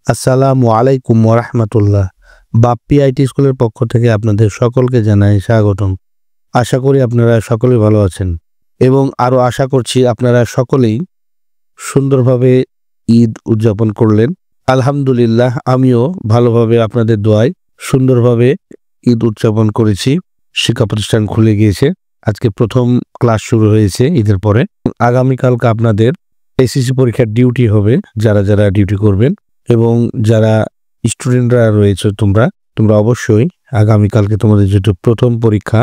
আসসালামু আলাইকুম ওরহমতুল্লাহ। বাপ্পি আইটি স্কুলের পক্ষ থেকে আপনাদের সকলকে জানাই স্বাগতম। আশা করি আপনারা সকলেই ভালো আছেন এবং আরও আশা করছি আপনারা সকলেই সুন্দরভাবে ঈদ উদযাপন করলেন। আলহামদুলিল্লাহ, আমিও ভালোভাবে আপনাদের দোয়ায় সুন্দরভাবে ঈদ উদযাপন করেছি। শিক্ষা প্রতিষ্ঠান খুলে গিয়েছে, আজকে প্রথম ক্লাস শুরু হয়েছে ঈদের পরে। আগামীকালকে আপনাদের এসএসসি পরীক্ষার ডিউটি হবে, যারা যারা ডিউটি করবেন এবং যারা স্টুডেন্টরা রয়েছে তোমরা অবশ্যই আগামীকালকে তোমাদের যেহেতু প্রথম পরীক্ষা,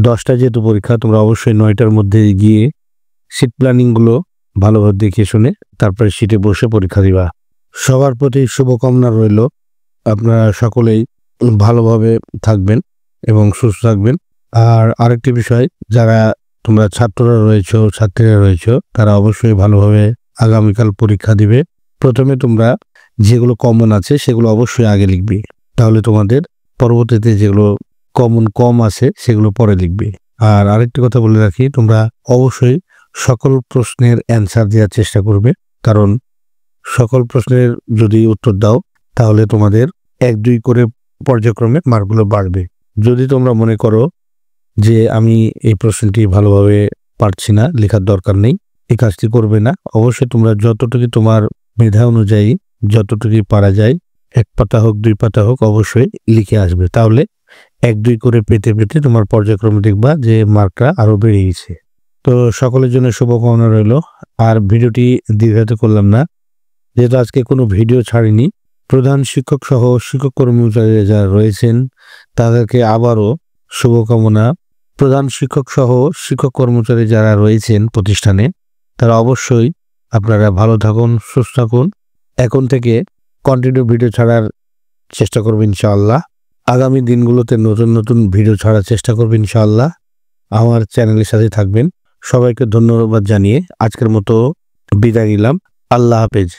10টা যেহেতু পরীক্ষা, তোমরা অবশ্যই 9টার মধ্যে গিয়ে সিট প্ল্যানিংগুলো ভালোভাবে দেখে শুনে তারপরে সিটে বসে পরীক্ষা দিবা। সবার প্রতি শুভকামনা রইল, আপনারা সকলেই ভালোভাবে থাকবেন এবং সুস্থ থাকবেন। আর আরেকটি বিষয়, যারা তোমরা ছাত্ররা রয়েছো, ছাত্রীরা রয়েছো, তারা অবশ্যই ভালোভাবে আগামীকাল পরীক্ষা দিবে। প্রথমে তোমরা যেগুলো কমন আছে সেগুলো অবশ্যই আগে লিখবে, তাহলে তোমাদের পরবর্তীতে যেগুলো কম আছে সেগুলো পরে লিখবে। আর আরেকটি কথা বলে রাখি, তোমরা অবশ্যই সকল প্রশ্নের অ্যান্সার দেওয়ার চেষ্টা করবে, কারণ সকল প্রশ্নের যদি উত্তর দাও তাহলে তোমাদের 1-2 করে পর্যায়ক্রমে মার্কগুলো বাড়বে। যদি তোমরা মনে করো যে আমি এই প্রশ্নটি ভালোভাবে পারছি না, লেখার দরকার নেই, এই কাজটি করবে না। অবশ্যই তোমরা যতটুকু তোমার মেধা অনুযায়ী যতটুকু পারা যায়, 1 পাতা হোক 2 পাতা হোক, অবশ্যই লিখে আসবে। তাহলে 1-2 করে পেতে পেতে তোমার পর্যায়ক্রমে দেখবা যে মার্কটা আরো বেড়ে গেছে। তো সকলের জন্য শুভকামনা রইল। আর ভিডিওটি দীর্ঘায়িত করলাম না, যেহেতু আজকে কোনো ভিডিও ছাড়িনি। প্রধান শিক্ষক সহ শিক্ষক কর্মচারী যারা রয়েছেন তাদেরকে আবারও শুভকামনা। প্রধান শিক্ষক সহ শিক্ষক কর্মচারী যারা রয়েছেন প্রতিষ্ঠানে, তারা অবশ্যই আপনারা ভালো থাকুন, সুস্থ থাকুন। এখন থেকে কন্টিনিউ ভিডিও ছাড়ার চেষ্টা করবেন ইনশাআল্লাহ। আগামী দিনগুলোতে নতুন নতুন ভিডিও ছাড়ার চেষ্টা করবেন ইনশাআল্লাহ। আমার চ্যানেলের সাথে থাকবেন। সবাইকে ধন্যবাদ জানিয়ে আজকের মতো বিদায় নিলাম। আল্লাহ হাফেজ।